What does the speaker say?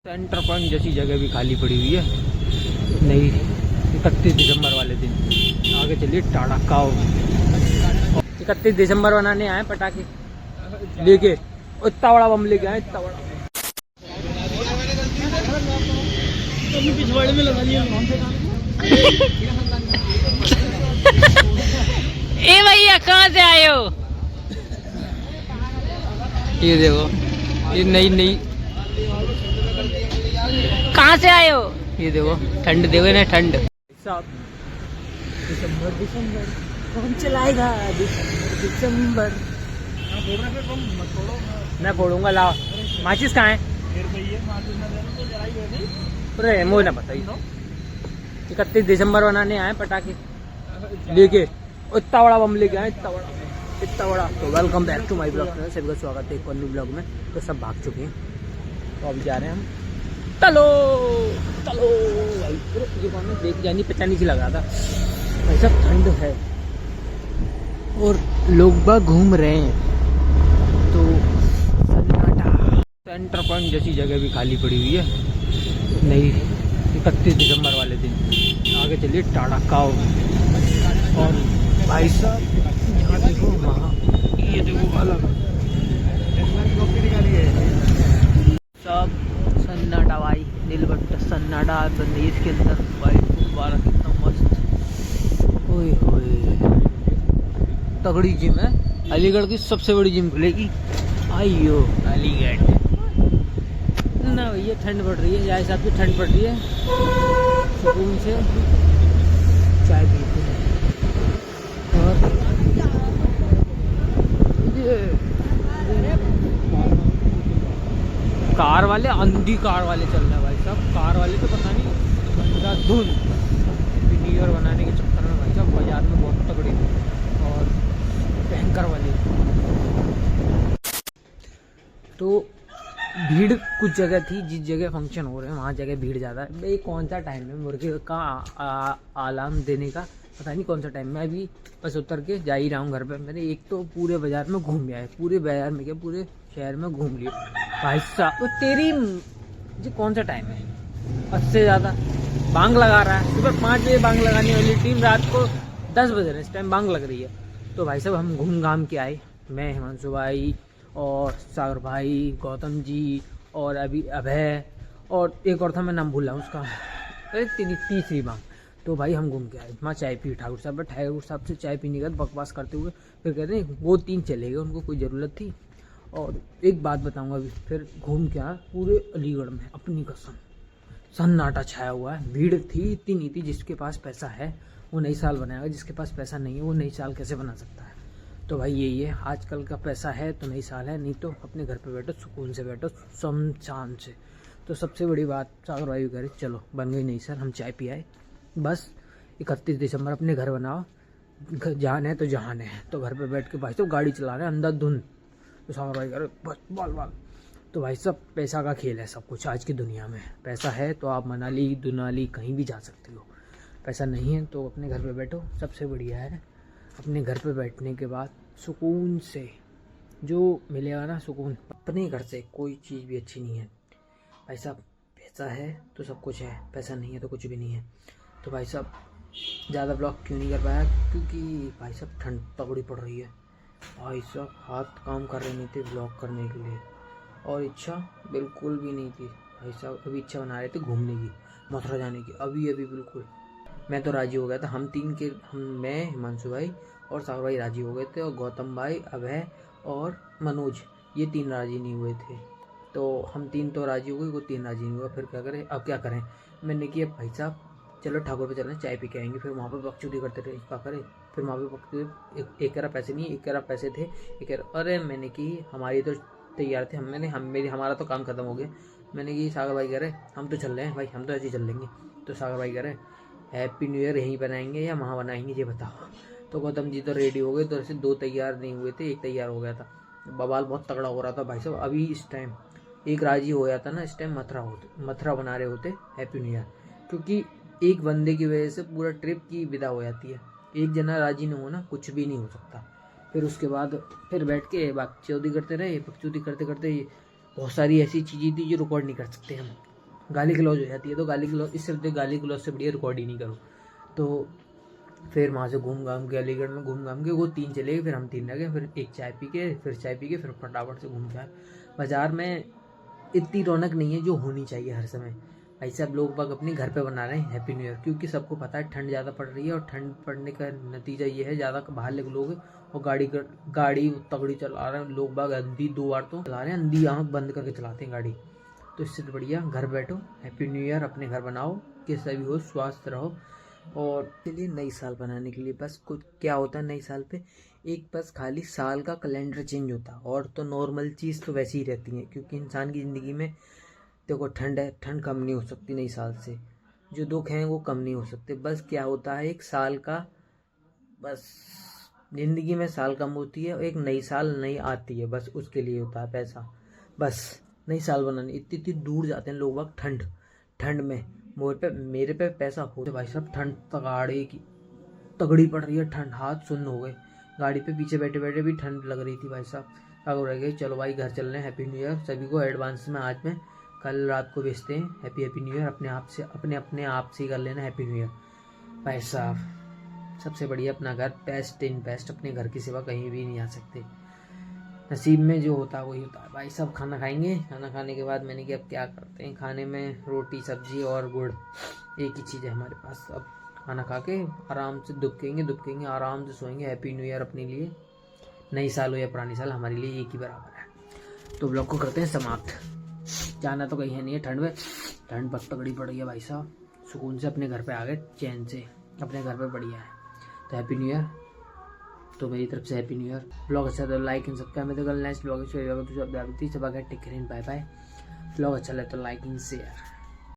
Centre point जैसी जगह भी खाली पड़ी हुई है नहीं। 31 दिसंबर वाले दिन आगे चलिए टाटा काओ। 31 दिसंबर बनाने आए पटाखे लेके, इतना बड़ा बम लेके आए, इतना बड़ा। पिछवाड़े में लगा लिया। ए भैया कहाँ से आए हो? ये देखो, ये नई कहाँ से आए हो? ये देखो ठंड, देखो ना ठंड। दिसंबर कौन चलाएगा? दिसंबर मैं फोड़ूंगा। लाओ माचिस कहाँ है? अरे मुझे ना पता। 31 दिसंबर बनाने आए पटाखे लेके, इतना बड़ा बम लेके आए, इतना बड़ा। तो welcome back to my blog. सभी का स्वागत है एक और न्यू ब्लॉग में। तो सब भाग चुके हैं, तो अभी जा रहे हैं हम। चलो भाई, ये कौन है? देख जानी पहचानी सी लगा था भाई। सब ठंड है और लोग बाग घूम रहे हैं, तो सन्नाटा। सेंटर पॉइंट जैसी जगह भी खाली पड़ी हुई है नहीं। 31 दिसंबर वाले दिन आगे चलिए टाटा काओ। और भाई साहब यहाँ देखो, वहाँ ये देखो अलग सब सन्नाटा भाई। नीलबट्टा सन्नाटा बंदेज के अंदर भाई। दोबारा कितना मस्त, ओए होए। तगड़ी जिम है, अलीगढ़ की सबसे बड़ी जिम खुलेगी। आइयो अलीगढ़ ना भैया। ठंड पड़ रही है, जहाँ हिसाब से ठंड पड़ रही है, सुकून से चाय पीते हैं। और कार वाले, अंधी कार वाले चल रहे हैं भाई साहब। कार वाले तो पता नहीं धुन न्यू ईयर बनाने के चक्कर में भाई साहब बाजार में बहुत तगड़ी और भयंकर वाले। तो भीड़ कुछ जगह थी, जिस जगह फंक्शन हो रहे हैं वहाँ जगह भीड़ ज़्यादा है। भाई कौन सा टाइम है मुर्गे का आलाम देने का, पता नहीं कौन सा टाइम। मैं अभी बस उतर के जा ही रहा हूँ घर पे। मैंने एक तो पूरे बाजार में घूम लिया है, पूरे बाजार में क्या पूरे शहर में घूम लिया भाई साहब। तेरी जी कौन सा टाइम है? हद से ज़्यादा बांग लगा रहा है। सुबह 5 बजे बांग लगाने वाली टीम रात को 10 बजे इस टाइम बांग लग रही है। तो भाई साहब हम घूम घाम के आए, मैं, हिमांशु भाई और सागर भाई, गौतम जी और अभी अभय और एक और था, मैं नाम भूल रहा हूँ उसका। अरे तीसरी बांग। तो भाई हम घूम के आए, वहाँ चाय पी ठाकुर साहब से चाय पीने के बाद बकवास करते हुए फिर कहते हैं वो 3 चले गए, उनको कोई ज़रूरत थी। और एक बात बताऊंगा अभी, फिर घूम के आया पूरे अलीगढ़ में, अपनी कसम सन्नाटा छाया हुआ है। भीड़ थी इतनी नहीं थी। जिसके पास पैसा है वो नई साल बनाएगा, जिसके पास पैसा नहीं है वो नई साल कैसे बना सकता है? तो भाई यही है, आजकल का पैसा है तो नई साल है, नहीं तो अपने घर पे बैठो, सुकून से बैठो, शमशान से। तो सबसे बड़ी बात सागर भाई कह रहे चलो बन गई नई साल, हम चाय पी आए बस। 31 दिसंबर अपने घर बनाओ, जहान है तो जहान है। तो घर पे बैठ के भाई साहब गाड़ी चला रहे हैं अंधाधुंध। तो सागर भाई कह रहे बस बाल। तो भाई सब पैसा का खेल है सब कुछ आज की दुनिया में। पैसा है तो आप मनाली दुनाली कहीं भी जा सकते हो, पैसा नहीं है तो अपने घर पे बैठो। सबसे बढ़िया है अपने घर पे बैठने के बाद सुकून से जो मिलेगा ना सुकून, अपने घर से कोई चीज़ भी अच्छी नहीं है भाई साहब। पैसा है तो सब कुछ है, पैसा नहीं है तो कुछ भी नहीं है। तो भाई साहब ज़्यादा ब्लॉग क्यों नहीं कर पाया, क्योंकि भाई साहब ठंड तगड़ी पड़ रही है भाई साहब। हाथ काम कर रहे नहीं थे ब्लॉग करने के लिए, और इच्छा बिल्कुल भी नहीं थी भाई साहब। अभी इच्छा बना रहे थे घूमने की, मथुरा जाने की, अभी बिल्कुल। मैं तो राजी हो गया था, मैं, हिमांशु भाई और सागर भाई राजी हो गए थे, और गौतम भाई, अभय और मनोज ये 3 राजी नहीं हुए थे। तो हम 3 तो राजी हो गए, वो 3 राजी नहीं हुआ। फिर क्या करें, अब क्या करें? मैंने किया भाई साहब चलो ठाकुर पे चलें, चाय पी के आएंगे। फिर वहाँ पर बकचोदी करते रहे, क्या करें? फिर वहाँ पे बकचोदी, एक कह रहा पैसे नहीं, एक कह रहा पैसे थे, एक कह रहा अरे मैंने की हमारी तो तैयार थे, हमारा तो काम खत्म हो गया। मैंने कि सागर भाई कह रहे हम तो चल रहे हैं भाई, हम तो ऐसे ही चल लेंगे। तो सागर भाई कह रहे हैप्पी न्यू ईयर यहीं बनाएंगे या वहाँ बनाएंगे ये बताओ। तो गौतम जी तो रेडी हो गए, तो ऐसे 2 तैयार नहीं हुए थे, एक तैयार हो गया था। बवाल बहुत तगड़ा हो रहा था भाई साहब। अभी इस टाइम एक राजी हो गया था ना, इस टाइम मथुरा बना रहे होते हैप्पी न्यू ईयर, क्योंकि एक बंदे की वजह से पूरा ट्रिप की विदा हो जाती है। एक जना राजी नहीं हो ना, कुछ भी नहीं हो सकता। फिर उसके बाद फिर बैठ के बकचोदी करते रहे। बकचोदी करते करते बहुत सारी ऐसी चीज़ें थी जो रिकॉर्ड नहीं कर सकते हम, गाली गलौज हो जाती है, तो गाली गलौज इससे गाली गलौज से बढ़िया रिकॉर्ड ही नहीं करो। तो फिर वहाँ से घूम घाम के अलीगढ़ में घूम घाम के वो 3 चले गए, फिर हम 3 रह गए, फिर एक चाय पी के फिर फटाफट से घूम के आए। बाज़ार में इतनी रौनक नहीं है जो होनी चाहिए हर समय। भाई साहब लोग बाग अपने घर पे बना रहे हैं हैप्पी न्यू ईयर, क्योंकि सबको पता है ठंड ज़्यादा पड़ रही है, और ठंड पड़ने का नतीजा ये है ज़्यादा बाहर निकलोगे लोग और गाड़ी तगड़ी चला रहे हैं लोग बाग, अंधी 2 बार तो चला रहे हैं, अंधी आँख बंद करके चलाते हैं गाड़ी। तो इससे तो बढ़िया घर बैठो, हैप्पी न्यू ईयर अपने घर बनाओ, कैसा भी हो स्वस्थ रहो। और चलिए नई साल बनाने के लिए बस कुछ क्या होता है नई साल पे, एक बस खाली साल का कैलेंडर चेंज होता है, और तो नॉर्मल चीज़ तो वैसी ही रहती है, क्योंकि इंसान की ज़िंदगी में देखो ठंड है, ठंड कम नहीं हो सकती नई साल से, जो दुख हैं वो कम नहीं हो सकते। बस क्या होता है एक साल का, बस ज़िंदगी में साल कम होती है, एक नई साल नई आती है, बस उसके लिए होता है पैसा। बस नई साल बनाने इतनी इतनी दूर जाते हैं लोग वक्त ठंड में। मेरे पे पैसा हो तो भाई साहब, ठंड गाड़ी की तगड़ी पड़ रही है, ठंड हाथ सुन्न हो गए, गाड़ी पे पीछे बैठे बैठे भी ठंड लग रही थी भाई साहब। अब रह गई, चलो भाई घर चल रहे हैं, हैप्पी न्यू ईयर सभी को एडवांस में। आज में कल रात को भेजते हैं हैप्पी न्यू ईयर, अपने आप से ही कर लेना हैप्पी न्यू ईयर भाई साहब। सबसे बढ़िया अपना घर, बेस्ट इन बेस्ट, अपने घर की सिवा कहीं भी नहीं आ सकते। नसीब में जो होता है वही होता है भाई साहब। खाना खाएंगे, खाना खाने के बाद मैंने कि अब क्या करते हैं, खाने में रोटी सब्जी और गुड़ एक ही चीज़ है हमारे पास। अब खाना खा के आराम से दुबकेंगे आराम से सोएंगे। हैप्पी न्यू ईयर अपने लिए, नई साल हो या पुरानी साल हमारे लिए एक ही बराबर है। तो ब्लॉग को करते हैं समाप्त। जाना तो कहीं है नहीं है ठंड में, ठंड बहुत तगड़ी पड़ रही है भाई साहब। सुकून से अपने घर पे आ गए, चैन से अपने घर पे बढ़िया है। तो हैप्पी न्यू ईयर, तो मेरी तरफ से हैप्पी न्यू ईयर। ब्लॉग अच्छा तो लाइक एंड सब्सक्राइब। मैं तो कल नेक्स्ट ब्लॉग शेयर करूँगा, तो सब take care and bye bye. Blog अच्छा लगे तो लाइक एंड शेयर।